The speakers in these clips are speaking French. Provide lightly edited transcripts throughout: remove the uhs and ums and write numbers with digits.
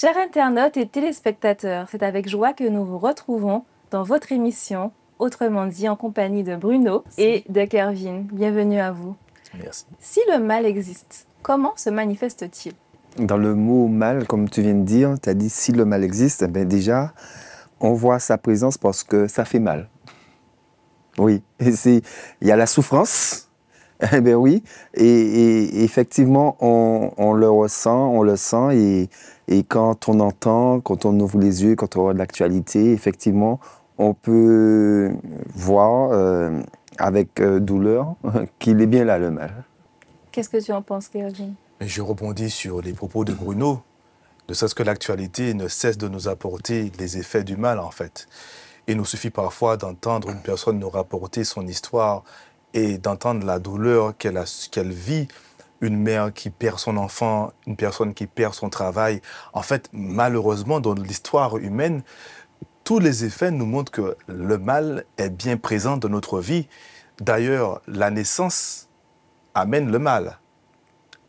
Chers internautes et téléspectateurs, c'est avec joie que nous vous retrouvons dans votre émission, autrement dit en compagnie de Bruno et de Kervin. Bienvenue à vous. Merci. Si le mal existe, comment se manifeste-t-il? Dans le mot mal, comme tu viens de dire, tu as dit si le mal existe, ben déjà, on voit sa présence parce que ça fait mal. Oui, il y a la souffrance, eh bien oui, et effectivement, on le ressent, on le sent, et quand on entend, quand on ouvre les yeux, quand on voit de l'actualité, effectivement, on peut voir avec douleur qu'il est bien là, le mal. Qu'est-ce que tu en penses, Kervin? Je rebondis sur les propos de Bruno, de ce que l'actualité ne cesse de nous apporter les effets du mal, en fait. Il nous suffit parfois d'entendre une personne nous rapporter son histoire et d'entendre la douleur qu'elle vit, une mère qui perd son enfant, une personne qui perd son travail. En fait, malheureusement, dans l'histoire humaine, tous les effets nous montrent que le mal est bien présent dans notre vie. D'ailleurs, la naissance amène le mal.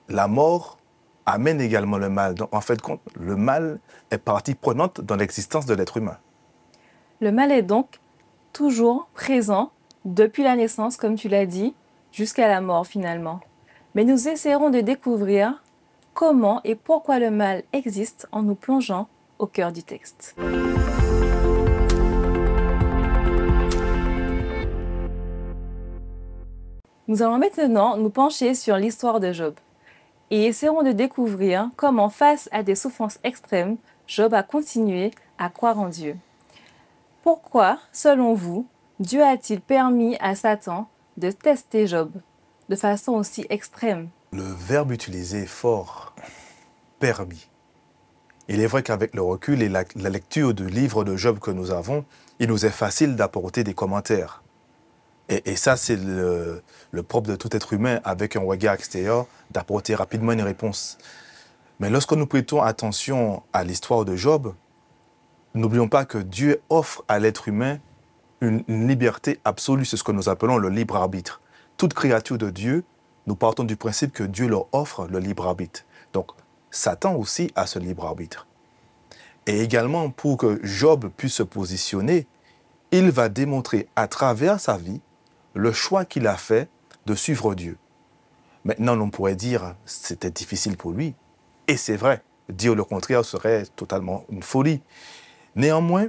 La mort amène également le mal. Donc, en fait, le mal est partie prenante dans l'existence de l'être humain. Le mal est donc toujours présent depuis la naissance, comme tu l'as dit, jusqu'à la mort finalement. Mais nous essaierons de découvrir comment et pourquoi le mal existe en nous plongeant au cœur du texte. Nous allons maintenant nous pencher sur l'histoire de Job et essaierons de découvrir comment, face à des souffrances extrêmes, Job a continué à croire en Dieu. Pourquoi, selon vous, Dieu a-t-il permis à Satan de tester Job de façon aussi extrême? Le verbe utilisé est fort, permis. Il est vrai qu'avec le recul et la lecture du livre de Job que nous avons, il nous est facile d'apporter des commentaires. Et ça, c'est le propre de tout être humain, avec un regard extérieur, d'apporter rapidement une réponse. Mais lorsque nous prêtons attention à l'histoire de Job, n'oublions pas que Dieu offre à l'être humain une liberté absolue, c'est ce que nous appelons le libre arbitre. Toute créature de Dieu, nous partons du principe que Dieu leur offre le libre arbitre. Donc, Satan aussi a ce libre arbitre. Et également, pour que Job puisse se positionner, il va démontrer à travers sa vie le choix qu'il a fait de suivre Dieu. Maintenant, on pourrait dire que c'était difficile pour lui. Et c'est vrai, dire le contraire serait totalement une folie. Néanmoins,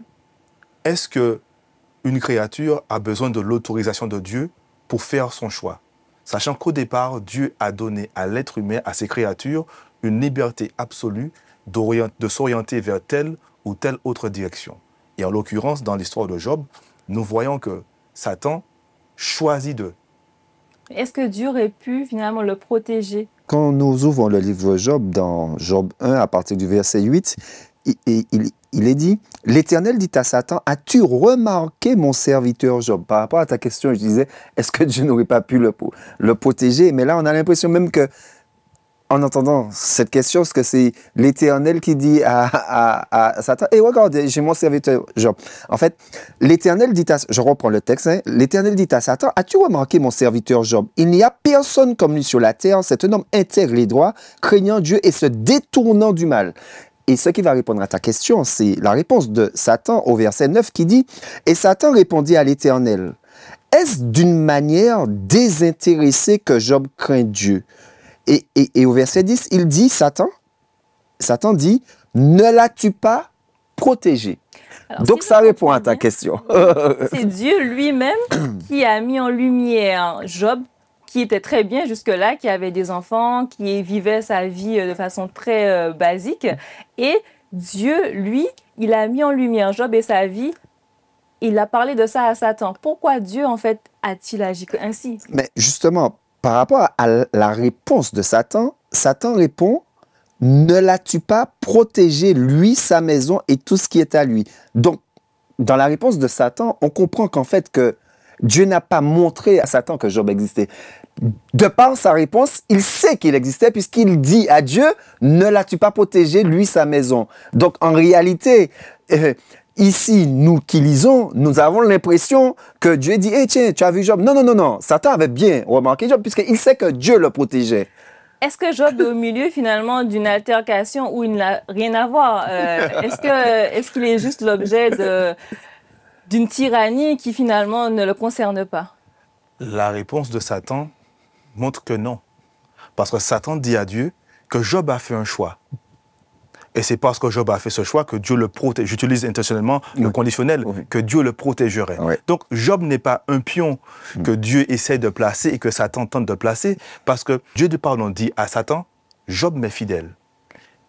est-ce qu'une créature a besoin de l'autorisation de Dieu pour faire son choix? Sachant qu'au départ, Dieu a donné à l'être humain, à ses créatures, une liberté absolue de s'orienter vers telle ou telle autre direction. Et en l'occurrence, dans l'histoire de Job, nous voyons que Satan choisit d'eux. Est-ce que Dieu aurait pu finalement le protéger? Quand nous ouvrons le livre de Job, dans Job 1, à partir du verset 8, il est dit, « L'Éternel dit à Satan, as-tu remarqué mon serviteur Job ?» Par rapport à ta question, je disais, est-ce que Dieu n'aurait pas pu le protéger? Mais là, on a l'impression même que, en entendant cette question, est-ce que c'est l'Éternel qui dit à Satan, « Et regarde, j'ai mon serviteur Job. » En fait, l'Éternel dit à... Je reprends le texte. Hein, l'Éternel dit à Satan, « As-tu remarqué mon serviteur Job? Il n'y a personne comme lui sur la terre. C'est un homme intègre et droit, craignant Dieu et se détournant du mal. » Et ce qui va répondre à ta question, c'est la réponse de Satan au verset 9 qui dit, « Et Satan répondit à l'Éternel, « Est-ce d'une manière désintéressée que Job craint Dieu ?» Et au verset 10, il dit, Satan dit, « Ne l'as-tu pas protégé ?» Donc ça répond à ta question. C'est Dieu lui-même qui a mis en lumière Job, qui était très bien jusque-là, qui avait des enfants, qui vivait sa vie de façon très basique. Et Dieu, lui, il a mis en lumière Job et sa vie. Il a parlé de ça à Satan. Pourquoi Dieu, en fait, a-t-il agi ainsi? Mais justement, par rapport à la réponse de Satan, Satan répond, « Ne l'as-tu pas protégé, lui, sa maison et tout ce qui est à lui ?» Donc, dans la réponse de Satan, on comprend qu'en fait, que Dieu n'a pas montré à Satan que Job existait. De par sa réponse, il sait qu'il existait puisqu'il dit à Dieu, « Ne l'as-tu pas protégé, lui, sa maison ?» Donc, en réalité, ici, nous qui lisons, nous avons l'impression que Dieu dit, « Tiens, tu as vu Job ?» Non, non, non, non. Satan avait bien remarqué Job puisqu'il sait que Dieu le protégeait. Est-ce que Job est au milieu finalement d'une altercation où il n'a rien à voir? Est-ce qu'il est juste l'objet d'une tyrannie qui finalement ne le concerne pas? La réponse de Satan montre que non. Parce que Satan dit à Dieu que Job a fait un choix. Et c'est parce que Job a fait ce choix que Dieu le protège. J'utilise intentionnellement le conditionnel, que Dieu le protégerait. Oui. Donc Job n'est pas un pion que Dieu essaie de placer et que Satan tente de placer, parce que Dieu de pardon dit à Satan, Job m'est fidèle.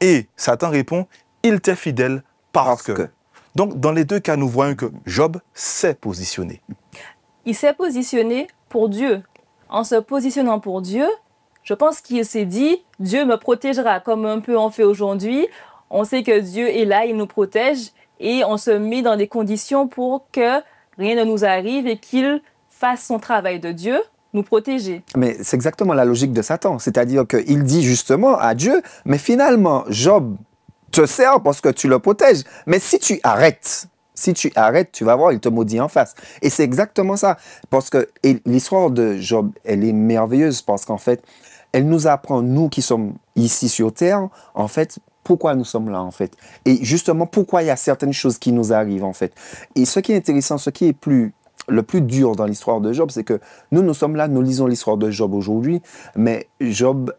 Et Satan répond, il t'est fidèle parce que. Donc dans les deux cas, nous voyons que Job s'est positionné. Il s'est positionné pour Dieu. En se positionnant pour Dieu, je pense qu'il s'est dit, Dieu me protégera, comme un peu on fait aujourd'hui. On sait que Dieu est là, il nous protège et on se met dans des conditions pour que rien ne nous arrive et qu'il fasse son travail de Dieu, nous protéger. Mais c'est exactement la logique de Satan. C'est-à-dire qu'il dit justement à Dieu, mais finalement, Job te sert parce que tu le protèges. Mais si tu arrêtes, tu vas voir, il te maudit en face. Et c'est exactement ça. Parce que l'histoire de Job, elle est merveilleuse parce qu'en fait, elle nous apprend, nous qui sommes ici sur Terre, en fait, pourquoi nous sommes là, en fait. Et justement, pourquoi il y a certaines choses qui nous arrivent, en fait. Et ce qui est intéressant, ce qui est le plus dur dans l'histoire de Job, c'est que nous sommes là, nous lisons l'histoire de Job aujourd'hui, mais Job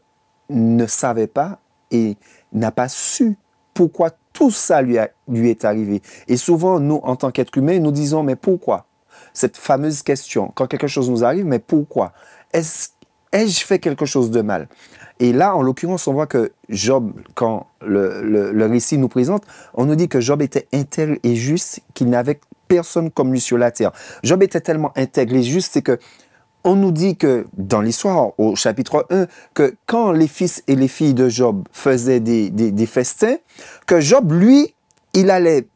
ne savait pas et n'a pas su pourquoi tout ça lui est arrivé. Et souvent, nous, en tant qu'êtres humains, nous disons, mais pourquoi? Cette fameuse question, quand quelque chose nous arrive, mais pourquoi? Ai-je fait quelque chose de mal? Et là, en l'occurrence, on voit que Job, quand le récit nous présente, on nous dit que Job était intègre et juste, qu'il n'avait personne comme lui sur la terre. Job était tellement intègre et juste, c'est que on nous dit que dans l'histoire, au chapitre 1, que quand les fils et les filles de Job faisaient des festins, que Job, lui, il allait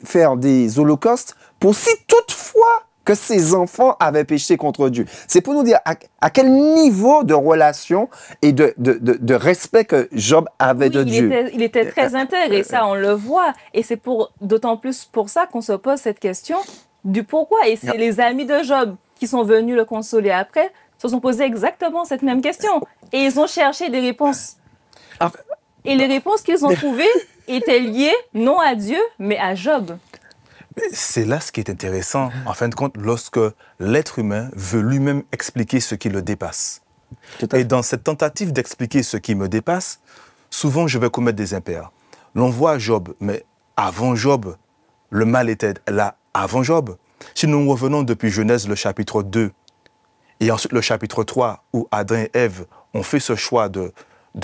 faire des holocaustes pour si toutefois que ses enfants avaient péché contre Dieu. C'est pour nous dire à quel niveau de relation et de respect que Job avait de Dieu. Il était très intègre et ça, on le voit. Et c'est d'autant plus pour ça qu'on se pose cette question du pourquoi. Et c'est les amis de Job qui sont venus le consoler après, se sont posé exactement cette même question. Et ils ont cherché des réponses. Et les réponses qu'ils ont trouvées étaient liées non à Dieu, mais à Job. C'est là ce qui est intéressant, en fin de compte, lorsque l'être humain veut lui-même expliquer ce qui le dépasse. Et dans cette tentative d'expliquer ce qui me dépasse, souvent je vais commettre des impairs. L'on voit Job, mais avant Job, le mal était là avant Job. Si nous revenons depuis Genèse, le chapitre 2, et ensuite le chapitre 3, où Adam et Ève ont fait ce choix de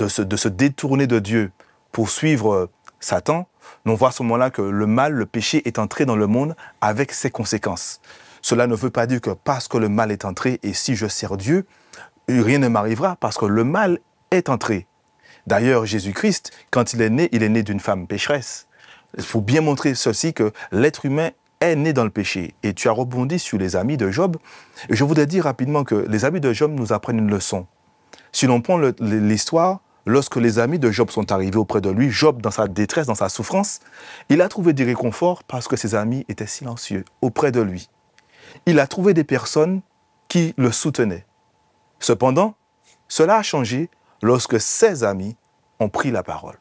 se détourner de Dieu pour suivre Satan, on voit à ce moment-là que le mal, le péché est entré dans le monde avec ses conséquences. Cela ne veut pas dire que parce que le mal est entré et si je sers Dieu, rien ne m'arrivera parce que le mal est entré. D'ailleurs, Jésus-Christ, quand il est né d'une femme pécheresse. Il faut bien montrer ceci, que l'être humain est né dans le péché. Et tu as rebondi sur les amis de Job. Et je voudrais dire rapidement que les amis de Job nous apprennent une leçon. Si l'on prend l'histoire, lorsque les amis de Job sont arrivés auprès de lui, Job, dans sa détresse, dans sa souffrance, il a trouvé du réconfort parce que ses amis étaient silencieux auprès de lui. Il a trouvé des personnes qui le soutenaient. Cependant, cela a changé lorsque ses amis ont pris la parole.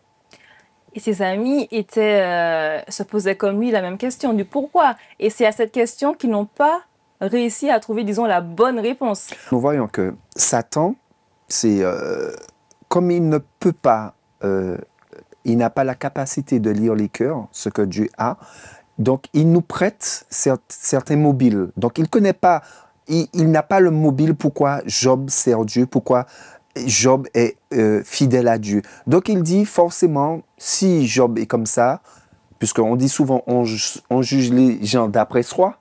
Et ses amis se posaient comme lui la même question du pourquoi. Et c'est à cette question qu'ils n'ont pas réussi à trouver, disons, la bonne réponse. Nous voyons que Satan, c'est comme il ne peut pas, il n'a pas la capacité de lire les cœurs, ce que Dieu a, donc il nous prête certains mobiles. Donc il ne connaît pas, il n'a pas le mobile pourquoi Job sert Dieu, pourquoi Job est fidèle à Dieu. Donc il dit forcément, si Job est comme ça, puisqu'on dit souvent on juge les gens d'après soi,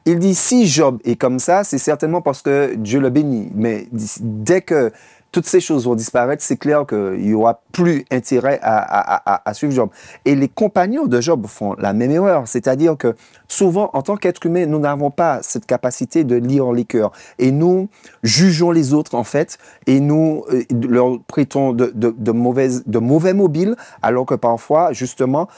il dit si Job est comme ça, c'est certainement parce que Dieu le bénit. Mais dès que toutes ces choses vont disparaître, c'est clair qu'il n'y aura plus intérêt à suivre Job. Et les compagnons de Job font la même erreur, c'est-à-dire que souvent, en tant qu'être humain, nous n'avons pas cette capacité de lire les cœurs. Et nous jugeons les autres, en fait, et nous leur prêtons de mauvais mobiles, alors que parfois, justement,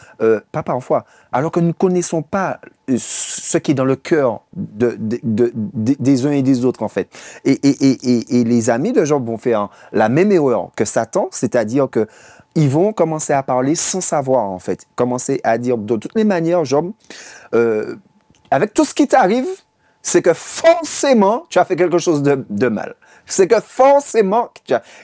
pas parfois, alors que nous ne connaissons pas ce qui est dans le cœur des uns et des autres, en fait. Et les amis de Job vont faire la même erreur que Satan, c'est-à-dire que ils vont commencer à parler sans savoir, en fait. Commencer à dire de toutes les manières, Job, avec tout ce qui t'arrive, c'est que forcément, tu as fait quelque chose de mal. C'est que forcément,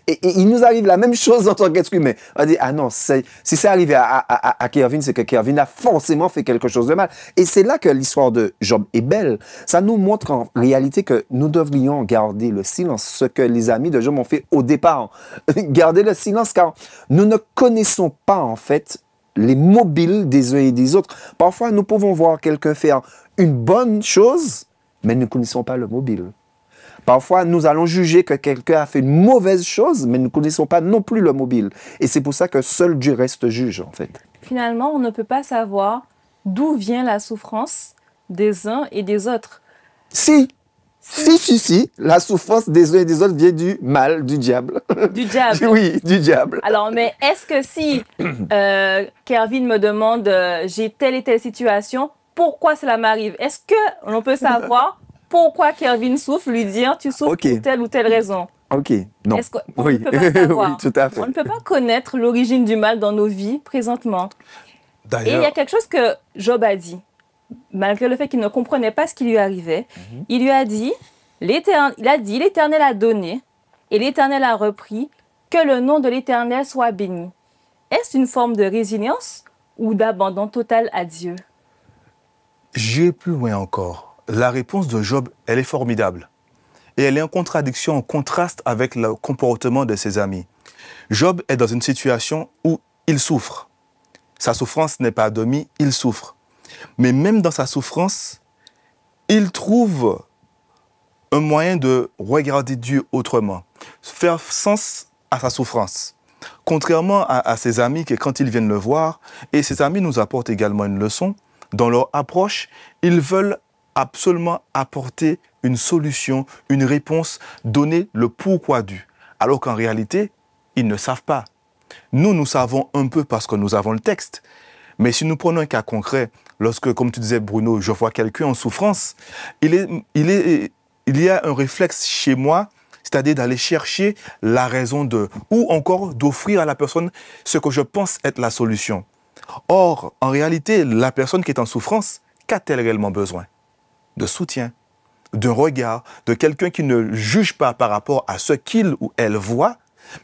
et il nous arrive la même chose en tant qu'être humain. On dit, ah non, si c'est arrivé à Kervin, c'est que Kervin a forcément fait quelque chose de mal. Et c'est là que l'histoire de Job est belle. Ça nous montre en réalité que nous devrions garder le silence, ce que les amis de Job ont fait au départ. Garder le silence, car nous ne connaissons pas, en fait, les mobiles des uns et des autres. Parfois, nous pouvons voir quelqu'un faire une bonne chose, mais nous ne connaissons pas le mobile. Parfois, nous allons juger que quelqu'un a fait une mauvaise chose, mais nous ne connaissons pas non plus le mobile. Et c'est pour ça que seul Dieu reste juge, en fait. Finalement, on ne peut pas savoir d'où vient la souffrance des uns et des autres. Si, la souffrance des uns et des autres vient du mal, du diable. Du diable. Oui, du diable. Alors, mais est-ce que si Kervin me demande j'ai telle et telle situation, pourquoi cela m'arrive? Est-ce qu'on peut savoir pourquoi Kervin souffre, lui dire tu souffres pour telle ou telle raison? Ok, non. Est-ce qu'on ne peut pas savoir? Oui, tout à fait. On ne peut pas connaître l'origine du mal dans nos vies présentement. Et il y a quelque chose que Job a dit, malgré le fait qu'il ne comprenait pas ce qui lui arrivait. Il lui a dit, l'Éternel a donné et l'Éternel a repris, que le nom de l'Éternel soit béni. Est-ce une forme de résilience ou d'abandon total à Dieu? J'irai plus loin encore. La réponse de Job, elle est formidable. Et elle est en contradiction, en contraste avec le comportement de ses amis. Job est dans une situation où il souffre. Sa souffrance n'est pas demi, il souffre. Mais même dans sa souffrance, il trouve un moyen de regarder Dieu autrement, faire sens à sa souffrance. Contrairement à ses amis qui, quand ils viennent le voir, et ses amis nous apportent également une leçon, dans leur approche, ils veulent absolument apporter une solution, une réponse, donner le pourquoi du. Alors qu'en réalité, ils ne savent pas. Nous savons un peu parce que nous avons le texte. Mais si nous prenons un cas concret, lorsque, comme tu disais Bruno, je vois quelqu'un en souffrance, il y a un réflexe chez moi, c'est-à-dire d'aller chercher la raison de, ou encore d'offrir à la personne ce que je pense être la solution. Or, en réalité, la personne qui est en souffrance, qu'a-t-elle réellement besoin? De soutien, d'un regard, de quelqu'un qui ne juge pas par rapport à ce qu'il ou elle voit,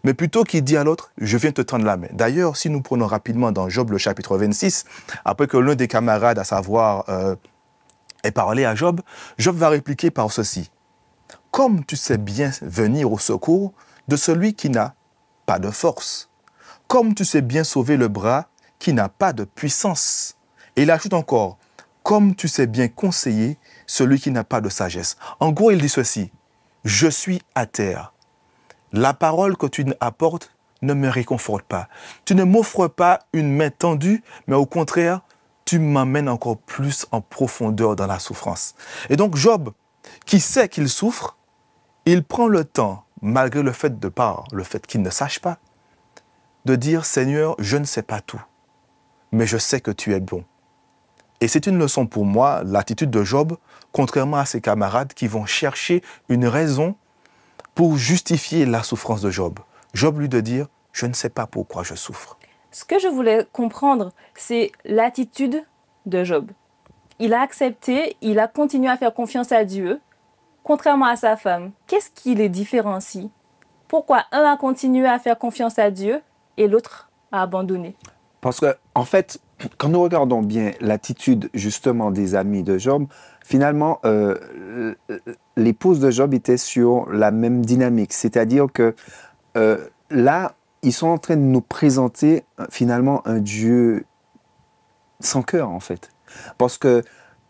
mais plutôt qui dit à l'autre, je viens te tendre la main. D'ailleurs, si nous prenons rapidement dans Job le chapitre 26, après que l'un des camarades, à savoir, ait parlé à Job, Job va répliquer par ceci. Comme tu sais bien venir au secours de celui qui n'a pas de force, comme tu sais bien sauver le bras qui n'a pas de puissance. Et il ajoute encore, comme tu sais bien conseiller celui qui n'a pas de sagesse. En gros, il dit ceci, je suis à terre. La parole que tu apportes ne me réconforte pas. Tu ne m'offres pas une main tendue, mais au contraire, tu m'emmènes encore plus en profondeur dans la souffrance. Et donc Job, qui sait qu'il souffre, il prend le temps, malgré le fait qu'il ne sache pas, de dire, Seigneur, je ne sais pas tout, mais je sais que tu es bon. Et c'est une leçon pour moi, l'attitude de Job, contrairement à ses camarades qui vont chercher une raison pour justifier la souffrance de Job. Job lui de dire, je ne sais pas pourquoi je souffre. Ce que je voulais comprendre, c'est l'attitude de Job. Il a accepté, il a continué à faire confiance à Dieu, contrairement à sa femme. Qu'est-ce qui les différencie? Pourquoi un a continué à faire confiance à Dieu et l'autre a abandonné? Parce que, en fait, quand nous regardons bien l'attitude justement des amis de Job, finalement, l'épouse de Job était sur la même dynamique. C'est-à-dire que là, ils sont en train de nous présenter finalement un Dieu sans cœur, en fait. Parce que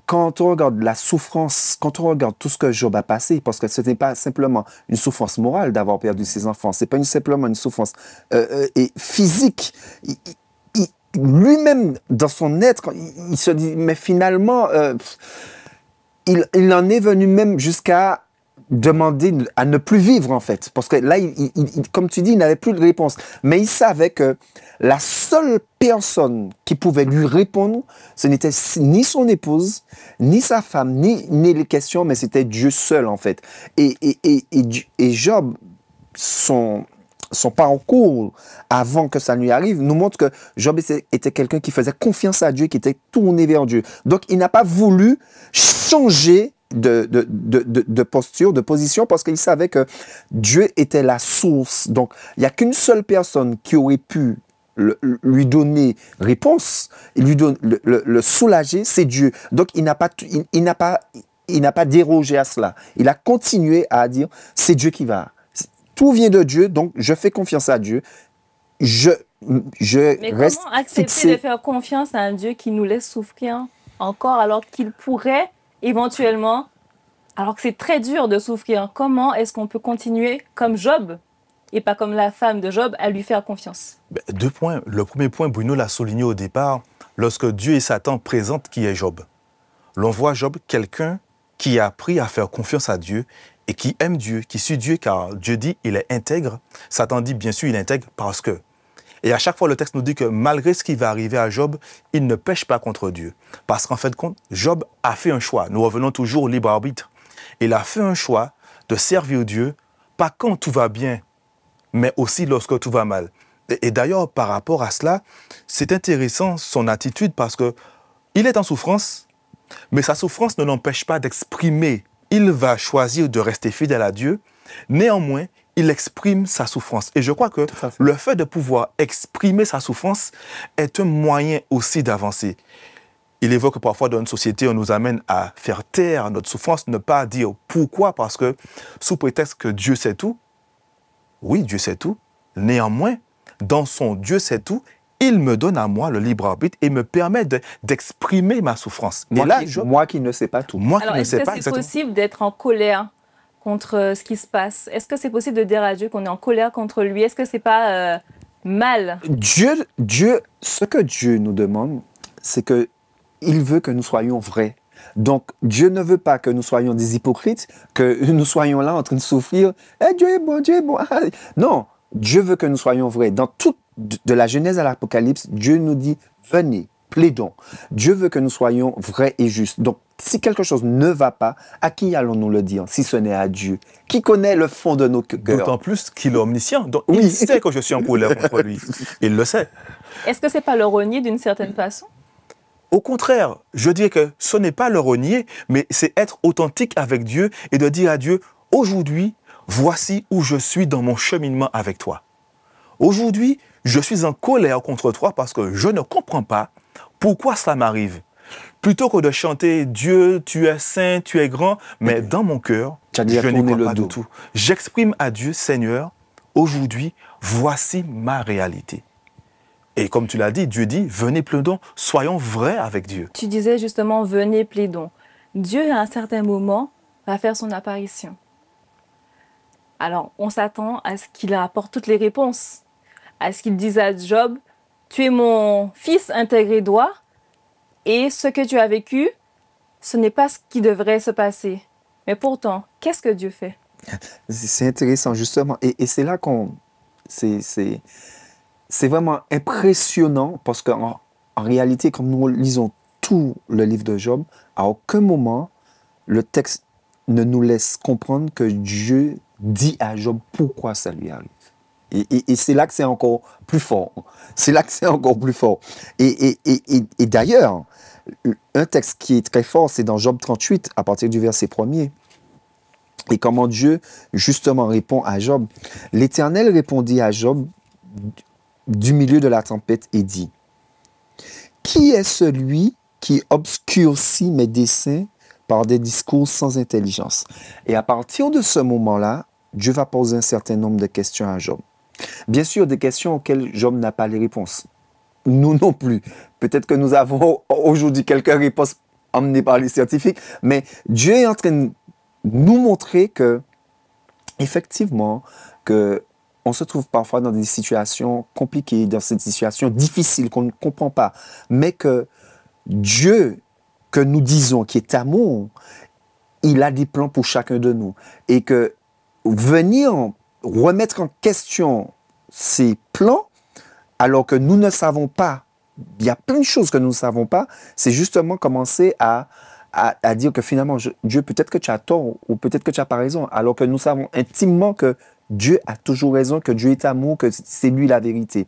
quand on regarde la souffrance, quand on regarde tout ce que Job a passé, parce que ce n'est pas simplement une souffrance morale d'avoir perdu ses enfants, ce n'est pas simplement une souffrance physique. Lui-même, dans son être, il se dit, mais finalement, il en est venu même jusqu'à demandé à ne plus vivre, en fait. Parce que là, comme tu dis, il n'avait plus de réponse. Mais il savait que la seule personne qui pouvait lui répondre, ce n'était ni son épouse, ni sa femme, ni les questions, mais c'était Dieu seul, en fait. Et Job, son parcours avant que ça lui arrive nous montre que Job était quelqu'un qui faisait confiance à Dieu, qui était tourné vers Dieu. Donc, il n'a pas voulu changer de posture, de position, parce qu'il savait que Dieu était la source. Donc, il n'y a qu'une seule personne qui aurait pu lui donner réponse, le soulager, c'est Dieu. Donc, il n'a pas dérogé à cela. Il a continué à dire, c'est Dieu qui va. Tout vient de Dieu, donc je fais confiance à Dieu. Mais comment accepter de faire confiance à un Dieu qui nous laisse souffrir encore alors qu'il pourrait éventuellement, alors que c'est très dur de souffrir, comment est-ce qu'on peut continuer comme Job et pas comme la femme de Job à lui faire confiance? 2 points. Le premier point, Bruno l'a souligné au départ, lorsque Dieu et Satan présentent qui est Job. L'on voit Job, quelqu'un qui a appris à faire confiance à Dieu et qui aime Dieu, qui suit Dieu, car Dieu dit il est intègre. Satan dit bien sûr il est intègre parce que. Et à chaque fois, le texte nous dit que malgré ce qui va arriver à Job, il ne pêche pas contre Dieu. Parce qu'en fait, Job a fait un choix. Nous revenons toujours au libre arbitre. Il a fait un choix de servir Dieu, pas quand tout va bien, mais aussi lorsque tout va mal. Et d'ailleurs, par rapport à cela, c'est intéressant son attitude parce que il est en souffrance, mais sa souffrance ne l'empêche pas d'exprimer. Il va choisir de rester fidèle à Dieu. Néanmoins, il exprime sa souffrance. Et je crois que le fait de pouvoir exprimer sa souffrance est un moyen aussi d'avancer. Il évoque parfois dans une société, on nous amène à faire taire notre souffrance, ne pas dire pourquoi, parce que sous prétexte que Dieu sait tout, oui, Dieu sait tout, néanmoins, dans son Dieu sait tout, il me donne à moi le libre arbitre et me permet d'exprimer ma souffrance. Moi qui ne sais pas tout. Alors, est-ce que c'est possible d'être en colère contre ce qui se passe? Est-ce que c'est possible de dire à Dieu qu'on est en colère contre lui? Est-ce que c'est pas mal? Dieu, ce que Dieu nous demande, c'est que il veut que nous soyons vrais. Donc, Dieu ne veut pas que nous soyons des hypocrites, que nous soyons là en train de souffrir. Eh, Dieu est bon, Dieu est bon. Non, Dieu veut que nous soyons vrais. Dans toute, de la Genèse à l'Apocalypse, Dieu nous dit, venez, plaidons. Dieu veut que nous soyons vrais et justes. Donc, si quelque chose ne va pas, à qui allons-nous le dire, si ce n'est à Dieu, qui connaît le fond de nos cœurs? D'autant plus qu'il est omniscient. Donc, oui. Il sait que je suis en colère contre lui. Il le sait. Est-ce que ce n'est pas le renier d'une certaine façon? Au contraire, je dirais que ce n'est pas le renier, mais c'est être authentique avec Dieu et de dire à Dieu, aujourd'hui, voici où je suis dans mon cheminement avec toi. Aujourd'hui, je suis en colère contre toi parce que je ne comprends pas pourquoi cela m'arrive. Plutôt que de chanter Dieu, tu es saint, tu es grand, mais dans mon cœur, je n'y crois pas du tout. J'exprime à Dieu, Seigneur, aujourd'hui, voici ma réalité. Et comme tu l'as dit, Dieu dit, venez plaidons, soyons vrais avec Dieu. Tu disais justement, venez plaidons. Dieu, à un certain moment, va faire son apparition. Alors, on s'attend à ce qu'il apporte toutes les réponses, à ce qu'il dise à Job, tu es mon fils intégré droit, et ce que tu as vécu, ce n'est pas ce qui devrait se passer. Mais pourtant, qu'est-ce que Dieu fait? C'est intéressant, justement. Et c'est là qu'on... C'est vraiment impressionnant parce qu'en réalité, quand nous lisons tout le livre de Job, à aucun moment, le texte ne nous laisse comprendre que Dieu dit à Job pourquoi ça lui arrive. Et c'est là que c'est encore plus fort. C'est là que c'est encore plus fort. Et d'ailleurs, un texte qui est très fort, c'est dans Job 38, à partir du verset 1er. Et comment Dieu, justement, répond à Job. L'Éternel répondit à Job du milieu de la tempête et dit, « Qui est celui qui obscurcit mes desseins par des discours sans intelligence? » Et à partir de ce moment-là, Dieu va poser un certain nombre de questions à Job. Bien sûr, des questions auxquelles Job n'a pas les réponses. Nous non plus. Peut-être que nous avons aujourd'hui quelques réponses emmenées par les scientifiques, mais Dieu est en train de nous montrer que, effectivement, que on se trouve parfois dans des situations compliquées, dans des situations difficiles qu'on ne comprend pas, mais que Dieu, que nous disons, qui est amour, il a des plans pour chacun de nous. Et que venir remettre en question ces plans, alors que nous ne savons pas, il y a plein de choses que nous ne savons pas, c'est justement commencer à dire que finalement, Dieu, peut-être que tu as tort ou peut-être que tu n'as pas raison, alors que nous savons intimement que Dieu a toujours raison, que Dieu est amour, que c'est lui la vérité.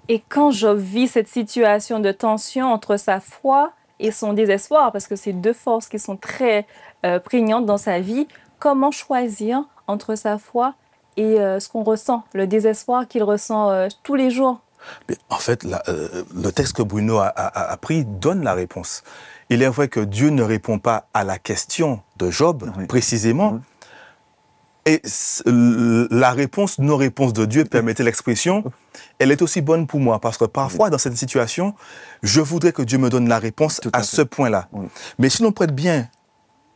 Et quand Job vit cette situation de tension entre sa foi et son désespoir, parce que c'est deux forces qui sont très prégnantes dans sa vie, comment choisir entre sa foi et ce qu'on ressent, le désespoir qu'il ressent tous les jours? Mais en fait, le texte que Bruno a pris donne la réponse. Il est vrai que Dieu ne répond pas à la question de Job, Oui. précisément. Oui. Et la réponse, non-réponse de Dieu, permettez l'expression, elle est aussi bonne pour moi. Parce que parfois, dans cette situation, je voudrais que Dieu me donne la réponse à ce point-là. Oui. Mais si l'on prête bien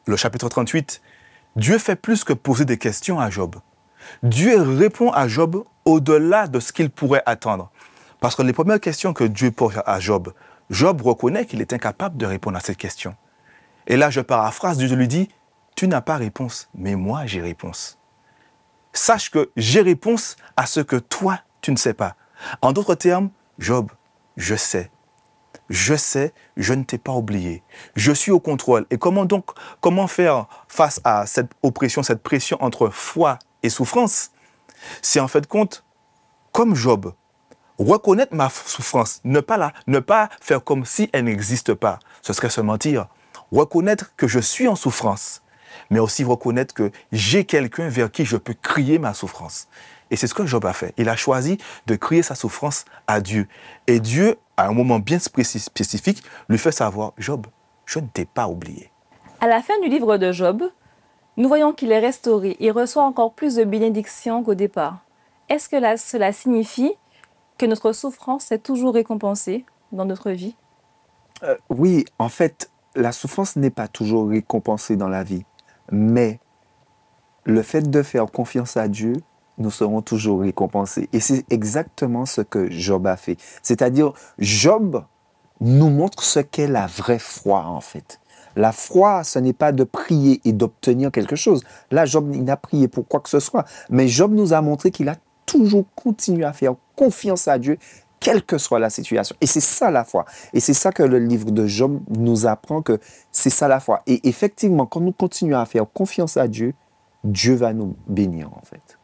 le chapitre 38, Dieu fait plus que poser des questions à Job. Dieu répond à Job au-delà de ce qu'il pourrait attendre. Parce que les premières questions que Dieu pose à Job, Job reconnaît qu'il est incapable de répondre à ces questions. Et là, je paraphrase, Dieu lui dit, tu n'as pas réponse, mais moi j'ai réponse. Sache que j'ai réponse à ce que toi, tu ne sais pas. En d'autres termes, Job, je sais. Je sais, je ne t'ai pas oublié. Je suis au contrôle. Et comment faire face à cette oppression, cette pression entre foi et souffrance? C'est en fait compte, comme Job, reconnaître ma souffrance, ne pas faire comme si elle n'existe pas. Ce serait se mentir. Reconnaître que je suis en souffrance, mais aussi reconnaître que j'ai quelqu'un vers qui je peux crier ma souffrance. Et c'est ce que Job a fait. Il a choisi de crier sa souffrance à Dieu. Et Dieu, à un moment bien spécifique, lui fait savoir, Job, je ne t'ai pas oublié. À la fin du livre de Job, nous voyons qu'il est restauré et reçoit encore plus de bénédictions qu'au départ. Est-ce que cela signifie que notre souffrance est toujours récompensée dans notre vie? Oui, en fait, la souffrance n'est pas toujours récompensée dans la vie. Mais le fait de faire confiance à Dieu, nous serons toujours récompensés. Et c'est exactement ce que Job a fait. C'est-à-dire, Job nous montre ce qu'est la vraie foi, en fait. La foi, ce n'est pas de prier et d'obtenir quelque chose. Là, Job, il n'a prié pour quoi que ce soit. Mais Job nous a montré qu'il a toujours continué à faire confiance à Dieu, quelle que soit la situation. Et c'est ça la foi. Et c'est ça que le livre de Job nous apprend, que c'est ça la foi. Et effectivement, quand nous continuons à faire confiance à Dieu, Dieu va nous bénir, en fait.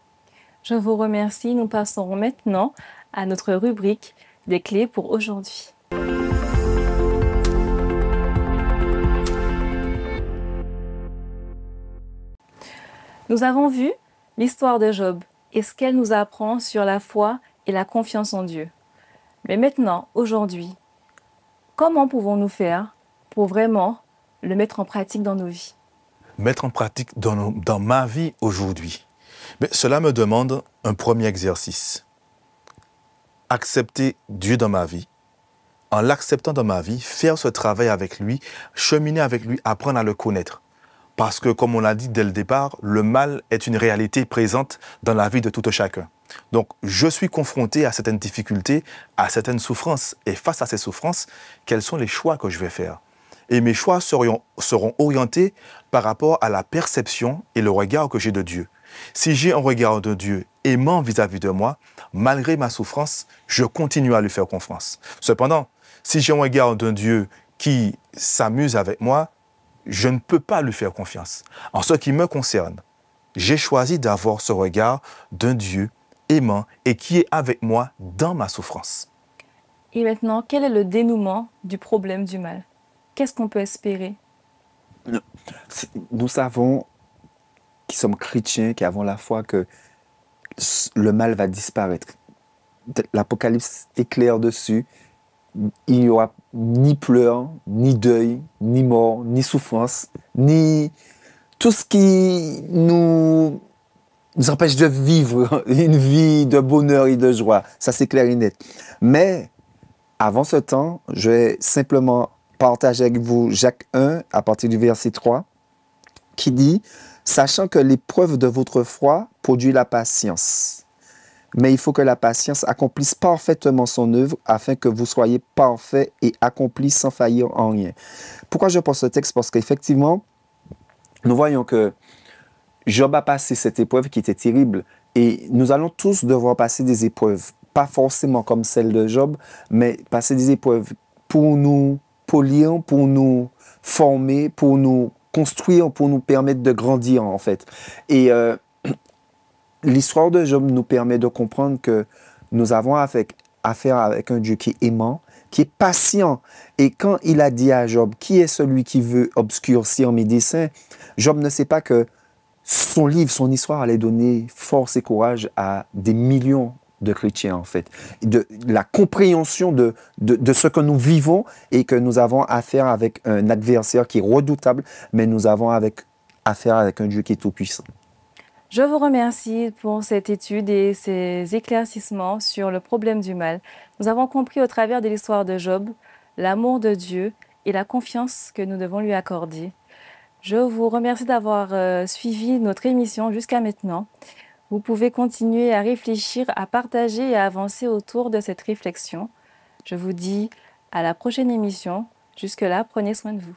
Je vous remercie. Nous passons maintenant à notre rubrique des clés pour aujourd'hui. Nous avons vu l'histoire de Job et ce qu'elle nous apprend sur la foi et la confiance en Dieu. Mais maintenant, aujourd'hui, comment pouvons-nous faire pour vraiment le mettre en pratique dans nos vies? Mettre en pratique dans ma vie aujourd'hui. Mais cela me demande un premier exercice. Accepter Dieu dans ma vie. En l'acceptant dans ma vie, faire ce travail avec lui, cheminer avec lui, apprendre à le connaître. Parce que, comme on l'a dit dès le départ, le mal est une réalité présente dans la vie de tout chacun. Donc, je suis confronté à certaines difficultés, à certaines souffrances. Et face à ces souffrances, quels sont les choix que je vais faire? Et mes choix seront orientés par rapport à la perception et le regard que j'ai de Dieu. Si j'ai un regard de Dieu aimant vis-à-vis de moi, malgré ma souffrance, je continue à lui faire confiance. Cependant, si j'ai un regard d'un Dieu qui s'amuse avec moi, je ne peux pas lui faire confiance. En ce qui me concerne, j'ai choisi d'avoir ce regard d'un Dieu aimant et qui est avec moi dans ma souffrance. Et maintenant, quel est le dénouement du problème du mal? Qu'est-ce qu'on peut espérer? Nous savons, qui sommes chrétiens, qui avons la foi, que le mal va disparaître. L'Apocalypse est clair dessus. Il n'y aura ni pleurs, ni deuil, ni mort, ni souffrance, ni tout ce qui nous empêche de vivre une vie de bonheur et de joie. Ça, c'est clair et net. Mais avant ce temps, je vais simplement partager avec vous Jacques 1, à partir du verset 3, qui dit « Sachant que l'épreuve de votre foi produit la patience. Mais il faut que la patience accomplisse parfaitement son œuvre afin que vous soyez parfaits et accomplis sans faillir en rien. » Pourquoi je pense ce texte? Parce qu'effectivement, nous voyons que Job a passé cette épreuve qui était terrible et nous allons tous devoir passer des épreuves, pas forcément comme celle de Job, mais passer des épreuves pour nous polir, pour nous former, pour nous construire, pour nous permettre de grandir en fait. Et l'histoire de Job nous permet de comprendre que nous avons affaire avec un Dieu qui est aimant, qui est patient. Et quand il a dit à Job, qui est celui qui veut obscurcir mes desseins, Job ne sait pas que son livre, son histoire allait donner force et courage à des millions de chrétiens, en fait. De la compréhension de ce que nous vivons et que nous avons affaire avec un adversaire qui est redoutable, mais nous avons affaire avec un Dieu qui est tout-puissant. Je vous remercie pour cette étude et ces éclaircissements sur le problème du mal. Nous avons compris au travers de l'histoire de Job l'amour de Dieu et la confiance que nous devons lui accorder. Je vous remercie d'avoir suivi notre émission jusqu'à maintenant. Vous pouvez continuer à réfléchir, à partager et à avancer autour de cette réflexion. Je vous dis à la prochaine émission. Jusque-là, prenez soin de vous.